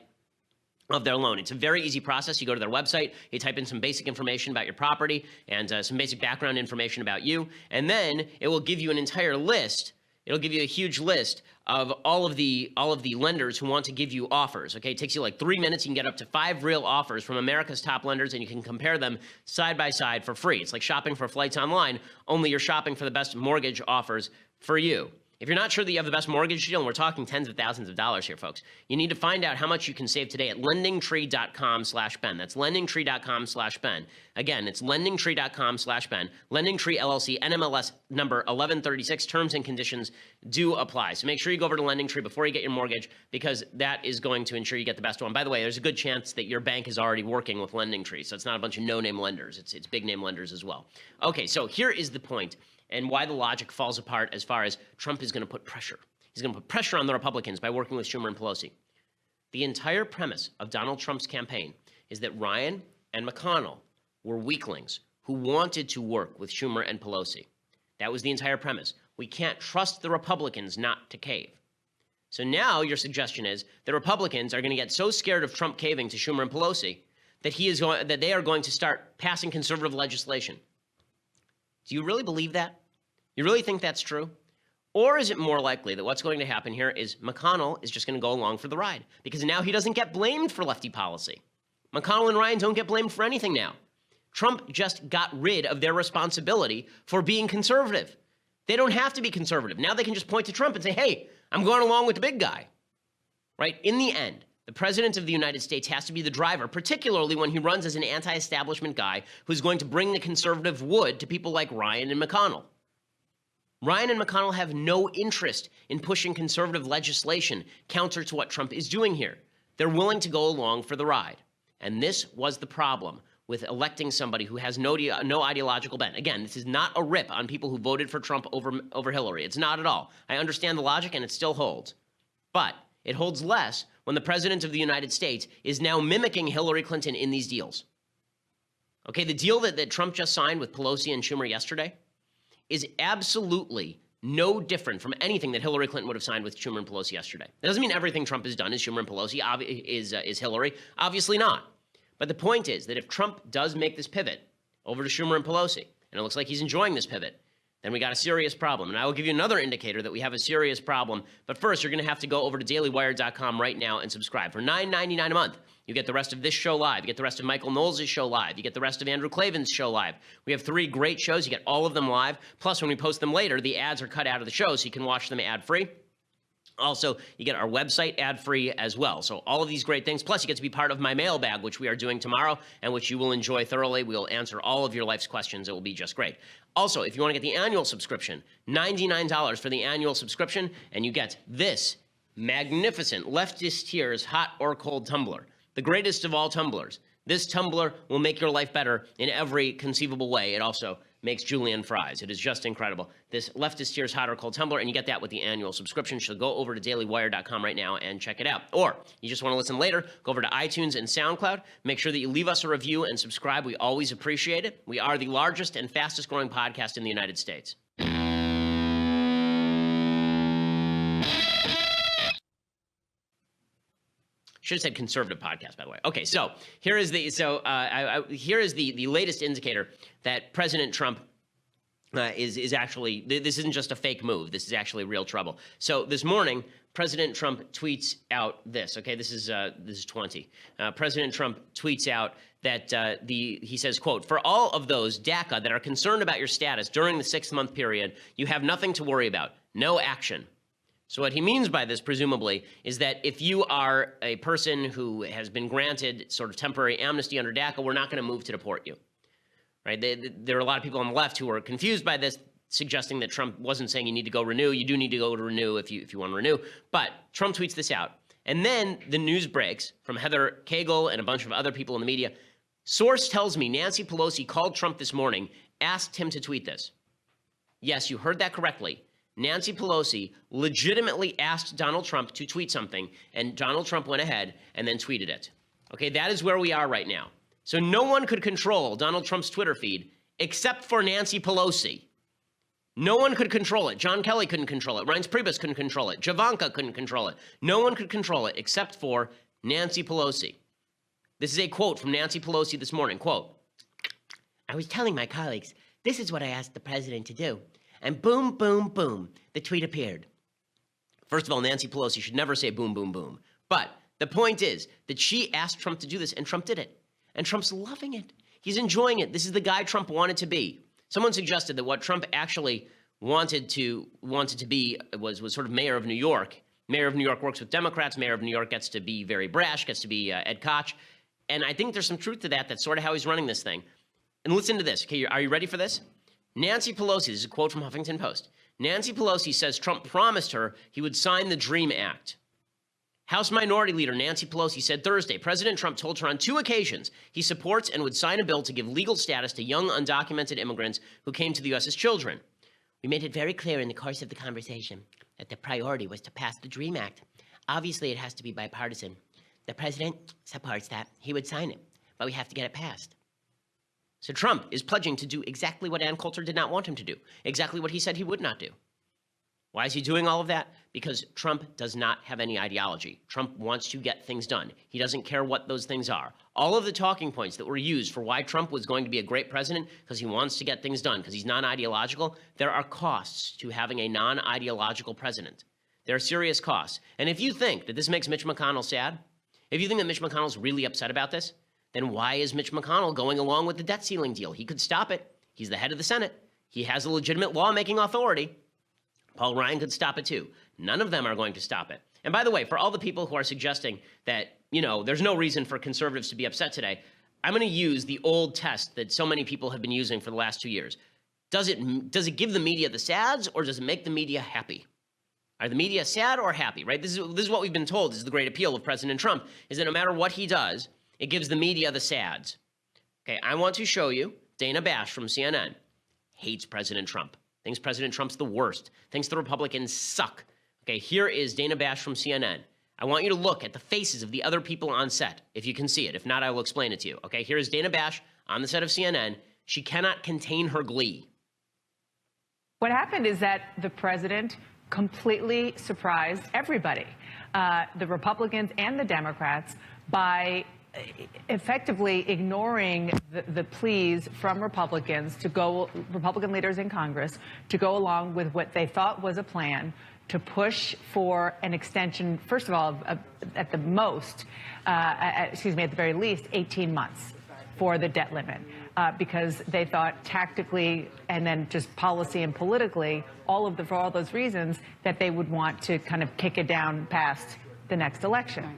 of their loan. It's a very easy process. You go to their website, you type in some basic information about your property and some basic background information about you, and then it will give you an entire list. It'll give you a huge list of all of the lenders who want to give you offers. Okay, it takes you like 3 minutes. You can get up to 5 real offers from America's top lenders, and you can compare them side by side for free. It's like shopping for flights online, only you're shopping for the best mortgage offers for you. If you're not sure that you have the best mortgage deal, and we're talking tens of thousands of dollars here, folks, you need to find out how much you can save today at LendingTree.com/Ben. That's LendingTree.com/Ben. Again, it's LendingTree.com/Ben. LendingTree LLC, NMLS number 1136. Terms and conditions do apply. So make sure you go over to LendingTree before you get your mortgage, because that is going to ensure you get the best one. By the way, there's a good chance that your bank is already working with LendingTree, so it's not a bunch of no-name lenders. It's big-name lenders as well. Okay, so here is the point, and why the logic falls apart as far as Trump is going to put pressure. He's going to put pressure on the Republicans by working with Schumer and Pelosi. The entire premise of Donald Trump's campaign is that Ryan and McConnell were weaklings who wanted to work with Schumer and Pelosi. That was the entire premise. We can't trust the Republicans not to cave. So now your suggestion is the Republicans are going to get so scared of Trump caving to Schumer and Pelosi that they are going to start passing conservative legislation. Do you really believe that? You really think that's true? Or is it more likely that what's going to happen here is McConnell is just going to go along for the ride, because now he doesn't get blamed for lefty policy. McConnell and Ryan don't get blamed for anything now. Trump just got rid of their responsibility for being conservative. They don't have to be conservative. Now they can just point to Trump and say, hey, I'm going along with the big guy. Right? In the end, the president of the United States has to be the driver, particularly when he runs as an anti-establishment guy who's going to bring the conservative wood to people like Ryan and McConnell. Ryan and McConnell have no interest in pushing conservative legislation counter to what Trump is doing here. They're willing to go along for the ride. And this was the problem with electing somebody who has no ideological bent. Again, this is not a rip on people who voted for Trump over Hillary. It's not at all. I understand the logic, and it still holds. But it holds less when the president of the United States is now mimicking Hillary Clinton in these deals. Okay, the deal that Trump just signed with Pelosi and Schumer yesterday is absolutely no different from anything that Hillary Clinton would have signed with Schumer and Pelosi yesterday. That doesn't mean everything Trump has done is Schumer and Pelosi, is Hillary. Obviously not. But the point is that if Trump does make this pivot over to Schumer and Pelosi, and it looks like he's enjoying this pivot, then we got a serious problem. And I will give you another indicator that we have a serious problem. But first, you're going to have to go over to dailywire.com right now and subscribe. For $9.99 a month, you get the rest of this show live. You get the rest of Michael Knowles' show live. You get the rest of Andrew Klavan's show live. We have 3 great shows. You get all of them live. Plus, when we post them later, the ads are cut out of the show, so you can watch them ad-free. Also, you get our website ad-free as well. So all of these great things. Plus, you get to be part of my mailbag, which we are doing tomorrow and which you will enjoy thoroughly. We will answer all of your life's questions. It will be just great. Also, if you want to get the annual subscription, $99 for the annual subscription, and you get this magnificent Leftist Tears hot or cold tumbler, the greatest of all tumblers. This tumbler will make your life better in every conceivable way. It also makes julienne fries. It is just incredible. This Leftist Tears hot or cold tumbler, and you get that with the annual subscription. So go over to dailywire.com right now and check it out. Or you just want to listen later, go over to iTunes and SoundCloud. Make sure that you leave us a review and subscribe. We always appreciate it. We are the largest and fastest growing podcast in the United States. Should have said conservative podcast, by the way. Okay, so here is the latest indicator that President Trump is actually, this isn't just a fake move. This is actually real trouble. So this morning, President Trump tweets out this. Okay, this is 20. President Trump tweets out that he says, quote, "For all of those DACA that are concerned about your status during the 6-month period, you have nothing to worry about. No action." So what he means by this, presumably, is that if you are a person who has been granted sort of temporary amnesty under DACA, we're not going to move to deport you, right? There are a lot of people on the left who are confused by this, suggesting that Trump wasn't saying you need to go renew. You do need to go to renew if you want to renew. But Trump tweets this out. And then the news breaks from Heather Cagle and a bunch of other people in the media. Source tells me Nancy Pelosi called Trump this morning, asked him to tweet this. Yes, you heard that correctly. Nancy Pelosi legitimately asked Donald Trump to tweet something, and Donald Trump went ahead and then tweeted it. Okay, that is where we are right now. So no one could control Donald Trump's Twitter feed except for Nancy Pelosi. No one could control it. John Kelly couldn't control it. Reince Priebus couldn't control it. Javanka couldn't control it. No one could control it except for Nancy Pelosi. This is a quote from Nancy Pelosi this morning. Quote, "I was telling my colleagues, this is what I asked the president to do. And boom, boom, boom, the tweet appeared." First of all, Nancy Pelosi should never say boom, boom, boom. But the point is that she asked Trump to do this, and Trump did it. And Trump's loving it. He's enjoying it. This is the guy Trump wanted to be. Someone suggested that what Trump actually wanted to be was sort of mayor of New York. Mayor of New York works with Democrats. Mayor of New York gets to be very brash, gets to be Ed Koch. And I think there's some truth to that. That's sort of how he's running this thing. And listen to this. Okay, are you ready for this? Nancy Pelosi, this is a quote from Huffington Post. Nancy Pelosi says Trump promised her he would sign the DREAM Act. House Minority Leader Nancy Pelosi said Thursday President Trump told her on 2 occasions he supports and would sign a bill to give legal status to young undocumented immigrants who came to the U.S. as children. "We made it very clear in the course of the conversation that the priority was to pass the DREAM Act. Obviously, it has to be bipartisan. The president supports that. He would sign it, but we have to get it passed." So Trump is pledging to do exactly what Ann Coulter did not want him to do, exactly what he said he would not do. Why is he doing all of that? Because Trump does not have any ideology. Trump wants to get things done. He doesn't care what those things are. All of the talking points that were used for why Trump was going to be a great president, because he wants to get things done, because he's non-ideological, there are costs to having a non-ideological president. There are serious costs. And if you think that this makes Mitch McConnell sad, if you think that Mitch McConnell's really upset about this, then why is Mitch McConnell going along with the debt ceiling deal? He could stop it. He's the head of the Senate. He has a legitimate lawmaking authority. Paul Ryan could stop it too. None of them are going to stop it. And by the way, for all the people who are suggesting that, there's no reason for conservatives to be upset today, I'm going to use the old test that so many people have been using for the last 2 years. Does it give the media the sads, or does it make the media happy? Are the media sad or happy, right? This is what we've been told is the great appeal of President Trump, is that no matter what he does, it gives the media the sads. Okay, I want to show you Dana Bash from CNN hates President Trump, thinks President Trump's the worst, thinks the Republicans suck. Okay, here is Dana Bash from CNN. I want you to look at the faces of the other people on set, if you can see it. If not, I will explain it to you. Okay, here is Dana Bash on the set of CNN. She cannot contain her glee. What happened is that the president completely surprised everybody, the Republicans and the Democrats, by effectively ignoring the pleas from Republican leaders in Congress to go along with what they thought was a plan to push for an extension, first of all, at the very least, 18 months for the debt limit, because they thought tactically and then just policy and politically, for all those reasons, that they would want to kind of kick it down past the next election.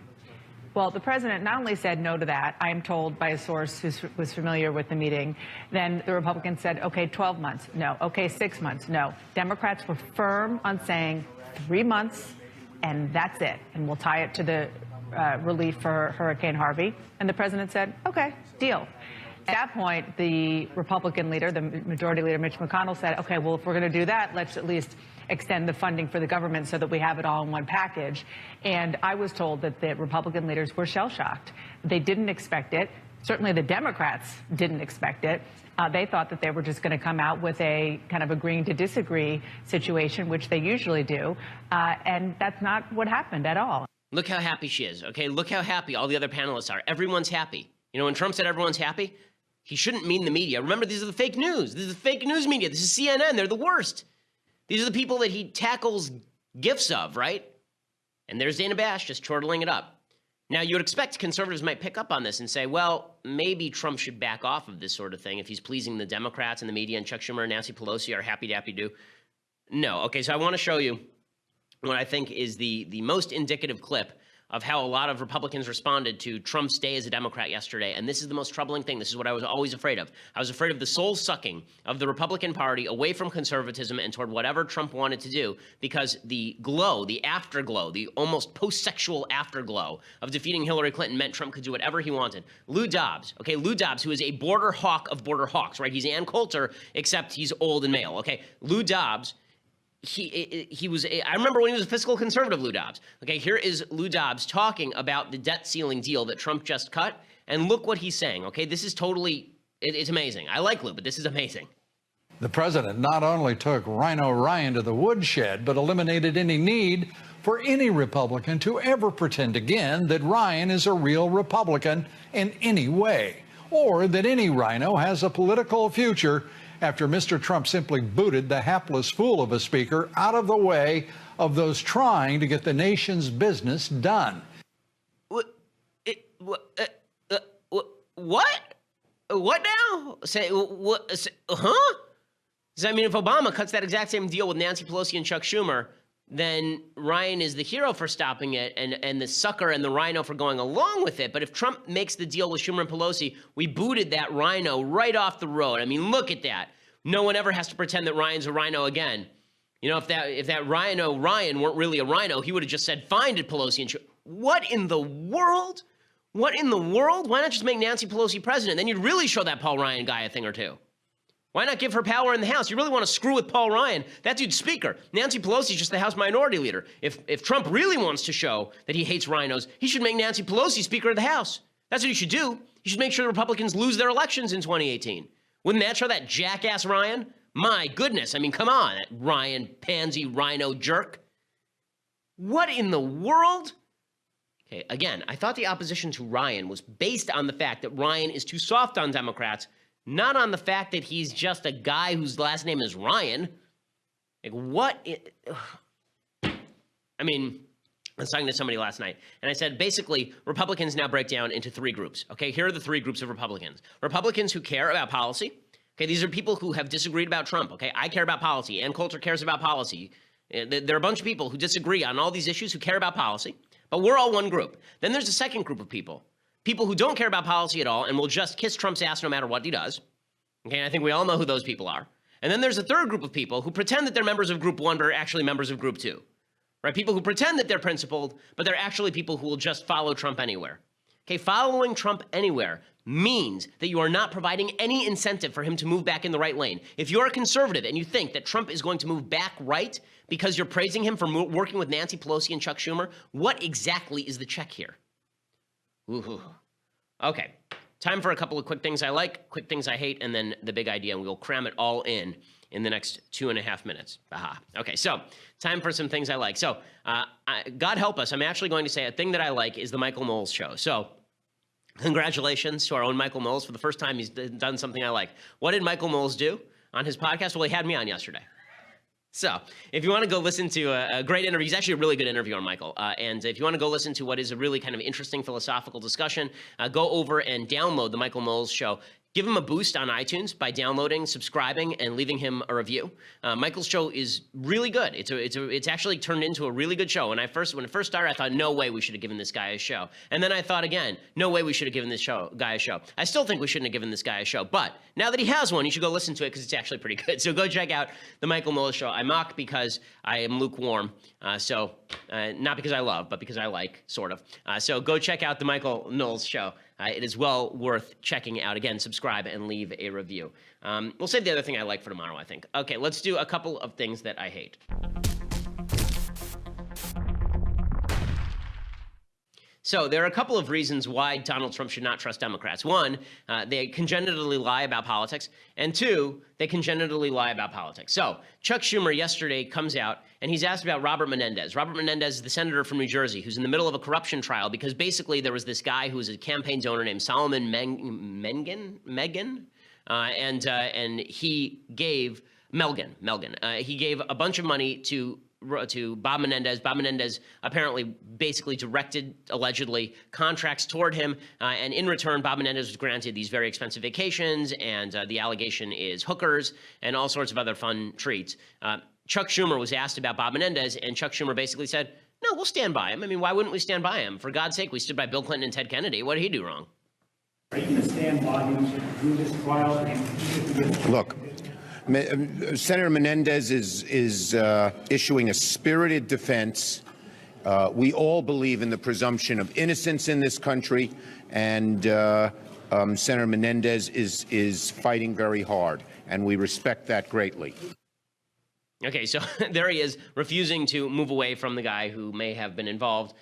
Well, the president not only said no to that, I am told by a source who was familiar with the meeting, then the Republicans said, okay, 12 months, no. Okay, 6 months, no. Democrats were firm on saying 3 months, and that's it. And we'll tie it to the relief for Hurricane Harvey. And the president said, okay, deal. At that point, the Republican leader, the majority leader, Mitch McConnell, said, okay, well, if we're going to do that, let's at least extend the funding for the government so that we have it all in one package. And I was told that the Republican leaders were shell-shocked. They didn't expect it. Certainly the Democrats didn't expect it. They thought that they were just going to come out with a kind of agreeing to disagree situation, which they usually do. And that's not what happened at all. Look how happy she is, okay? Look how happy all the other panelists are. Everyone's happy. You know, when Trump said everyone's happy, he shouldn't mean the media. Remember, these are the fake news. This is the fake news media. This is CNN. They're the worst. These are the people that he tackles gifts of, right? And there's Dana Bash just chortling it up. Now, you would expect conservatives might pick up on this and say, well, maybe Trump should back off of this sort of thing if he's pleasing the Democrats and the media, and Chuck Schumer and Nancy Pelosi are happy-dappy-do. No. Okay, so I want to show you what I think is the most indicative clip of how a lot of Republicans responded to Trump's day as a Democrat yesterday. And this is the most troubling thing. This is what I was always afraid of. I was afraid of the soul sucking of the Republican Party away from conservatism and toward whatever Trump wanted to do, because the glow, the afterglow, the almost post-sexual afterglow of defeating Hillary Clinton meant Trump could do whatever he wanted. Lou Dobbs, okay, Lou Dobbs, who is a border hawk of border hawks, right? He's Ann Coulter, except he's old and male, okay? Lou Dobbs, he was I remember when he was a fiscal conservative, Lou Dobbs. Okay, here is Lou Dobbs talking about the debt ceiling deal that Trump just cut, and look what he's saying. Okay, this is totally it's amazing. I like Lou, but this is amazing. The president not only took Rhino Ryan to the woodshed, but eliminated any need for any Republican to ever pretend again that Ryan is a real Republican in any way, or that any Rhino has a political future, after Mr. Trump simply booted the hapless fool of a speaker out of the way of those trying to get the nation's business done. What? What now? Say what? Huh? Does that mean if Obama cuts that exact same deal with Nancy Pelosi and Chuck Schumer, then Ryan is the hero for stopping it and the sucker and the rhino for going along with it? But if Trump makes the deal with Schumer and Pelosi, we booted that rhino right off the road. I mean, look at that. No one ever has to pretend that Ryan's a rhino again. You know, if that rhino Ryan weren't really a rhino, he would have just said fine to Pelosi and Schumer. What in the world? What in the world? Why not just make Nancy Pelosi president? Then you'd really show that Paul Ryan guy a thing or two. Why not give her power in the House? You really want to screw with Paul Ryan? That dude's speaker. Nancy Pelosi's just the House minority leader. If Trump really wants to show that he hates rhinos, he should make Nancy Pelosi Speaker of the House. That's what he should do. He should make sure the Republicans lose their elections in 2018. Wouldn't that show that jackass Ryan? My goodness. I mean, come on, that Ryan, pansy, rhino jerk. What in the world? Okay, again, I thought the opposition to Ryan was based on the fact that Ryan is too soft on Democrats, not on the fact that he's just a guy whose last name is Ryan. Like, what? I mean, I was talking to somebody last night, and I said, basically, Republicans now break down into three groups. Okay, here are the three groups of Republicans. Republicans who care about policy. Okay, these are people who have disagreed about Trump. Okay, I care about policy. Ann Coulter cares about policy. There are a bunch of people who disagree on all these issues who care about policy, but we're all one group. Then there's a second group of people. People who don't care about policy at all and will just kiss Trump's ass no matter what he does. Okay, I think we all know who those people are. And then there's a third group of people who pretend that they're members of Group 1 but are actually members of Group 2. Right? People who pretend that they're principled, but they're actually people who will just follow Trump anywhere. Okay, following Trump anywhere means that you are not providing any incentive for him to move back in the right lane. If you're a conservative and you think that Trump is going to move back right because you're praising him for working with Nancy Pelosi and Chuck Schumer, what exactly is the check here? Ooh. Okay, time for a couple of quick things I like, quick things I hate, and then the big idea, and we'll cram it all in the next 2.5 minutes. Aha. Okay, so time for some things I like. So God help us, I'm actually going to say a thing that I like is the Michael Knowles show. So Congratulations to our own Michael Knowles. For the first time, he's done something I like. What did Michael Knowles do on his podcast? Well, he had me on yesterday. So if you want to go listen to a great interview, he's actually a really good interviewer, Michael. And if you want to go listen to what is a really kind of interesting philosophical discussion, go over and download the Michael Knowles Show. Give him a boost on iTunes by downloading, subscribing, and leaving him a review. Michael's show is really good. It's actually turned into a really good show. When it first started, I thought, no way we should have given this guy a show. And then I thought again, no way we should have given this guy a show. I still think we shouldn't have given this guy a show. But now that he has one, you should go listen to it because it's actually pretty good. So go check out the Michael Knowles Show. I mock because I am lukewarm. Not because I love, but because I like, sort of. So go check out the Michael Knowles Show. It is well worth checking out. Again, subscribe and leave a review. We'll save the other thing I like for tomorrow, I think. Okay, let's do a couple of things that I hate. So there are a couple of reasons why Donald Trump should not trust Democrats. One, they congenitally lie about politics. And two, they congenitally lie about politics. So Chuck Schumer yesterday comes out and he's asked about Robert Menendez. Robert Menendez is the senator from New Jersey who's in the middle of a corruption trial because basically there was this guy who was a campaign donor named Solomon Megan, and he gave he gave a bunch of money to Bob Menendez. Bob Menendez apparently basically directed, allegedly, contracts toward him. And in return, Bob Menendez was granted these very expensive vacations. And the allegation is hookers and all sorts of other fun treats. Chuck Schumer was asked about Bob Menendez. And Chuck Schumer basically said, no, we'll stand by him. I mean, why wouldn't we stand by him? For God's sake, we stood by Bill Clinton and Ted Kennedy. What did he do wrong? Are you going to stand by him through this trial? Look, Senator Menendez is issuing a spirited defense. We all believe in the presumption of innocence in this country, and Senator Menendez is fighting very hard, and we respect that greatly. Okay, so there he is, refusing to move away from the guy who may have been involved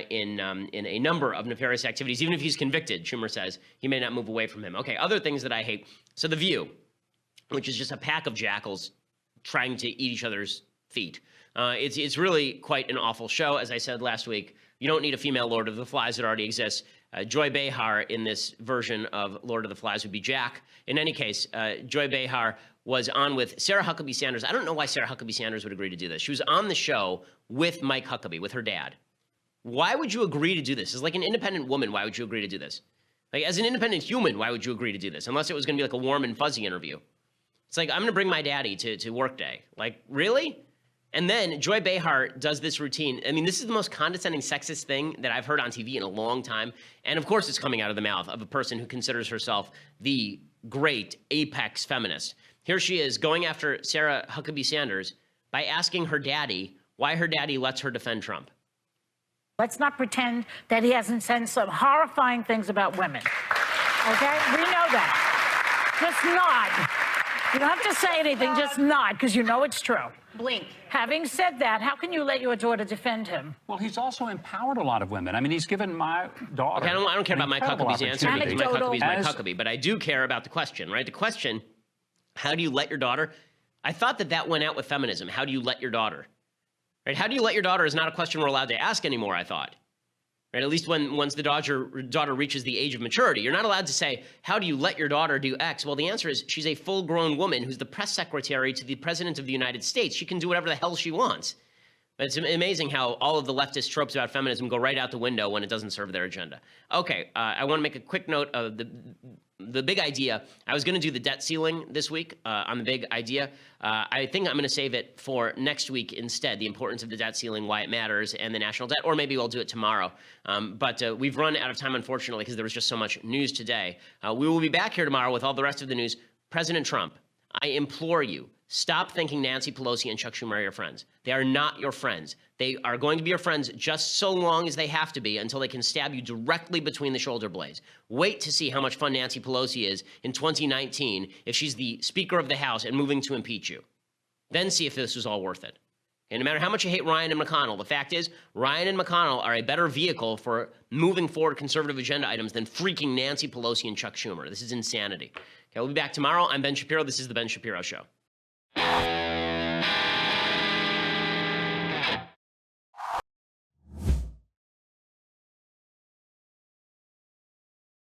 in a number of nefarious activities. Even if he's convicted, Schumer says, he may not move away from him. Okay, other things that I hate. So The View, which is just a pack of jackals trying to eat each other's feet. It's really quite an awful show. As I said last week, you don't need a female Lord of the Flies that already exists. Joy Behar in this version of Lord of the Flies would be Jack. In any case, Joy Behar was on with Sarah Huckabee Sanders. I don't know why Sarah Huckabee Sanders would agree to do this. She was on the show with Mike Huckabee, with her dad. Why would you agree to do this? As like an independent woman, why would you agree to do this? Like as an independent human, why would you agree to do this? Unless it was going to be like a warm and fuzzy interview. It's like, I'm going to bring my daddy to Workday. Like, really? And then Joy Behar does this routine. I mean, this is the most condescending, sexist thing that I've heard on TV in a long time. And of course, it's coming out of the mouth of a person who considers herself the great apex feminist. Here she is going after Sarah Huckabee Sanders by asking her daddy why her daddy lets her defend Trump. Let's not pretend that he hasn't said some horrifying things about women. Okay? We know that. Just nod. You don't have to say anything, just nod, because you know it's true. Blink. Having said that, how can you let your daughter defend him? Well, he's also empowered a lot of women. I mean, he's given my daughter. Okay, I don't care about Mike Huckabee's answer because Mike Huckabee's Mike Huckabee, but I do care about the question, right? The question, how do you let your daughter? I thought that went out with feminism. How do you let your daughter? Right? How do you let your daughter is not a question we're allowed to ask anymore, I thought. Right? At least once the daughter reaches the age of maturity. You're not allowed to say, how do you let your daughter do X? Well, the answer is she's a full-grown woman who's the press secretary to the President of the United States. She can do whatever the hell she wants. But it's amazing how all of the leftist tropes about feminism go right out the window when it doesn't serve their agenda. Okay, I want to make a quick note of the big idea. I was going to do the debt ceiling this week on the big idea. I think I'm going to save it for next week instead, the importance of the debt ceiling, why it matters, and the national debt, or maybe we'll do it tomorrow. But we've run out of time, unfortunately, because there was just so much news today. We will be back here tomorrow with all the rest of the news. President Trump, I implore you, stop thinking Nancy Pelosi and Chuck Schumer are your friends. They are not your friends. They are going to be your friends just so long as they have to be until they can stab you directly between the shoulder blades. Wait to see how much fun Nancy Pelosi is in 2019 if she's the Speaker of the House and moving to impeach you. Then see if this was all worth it. And no matter how much you hate Ryan and McConnell, the fact is Ryan and McConnell are a better vehicle for moving forward conservative agenda items than freaking Nancy Pelosi and Chuck Schumer. This is insanity. Okay, we'll be back tomorrow. I'm Ben Shapiro. This is The Ben Shapiro Show.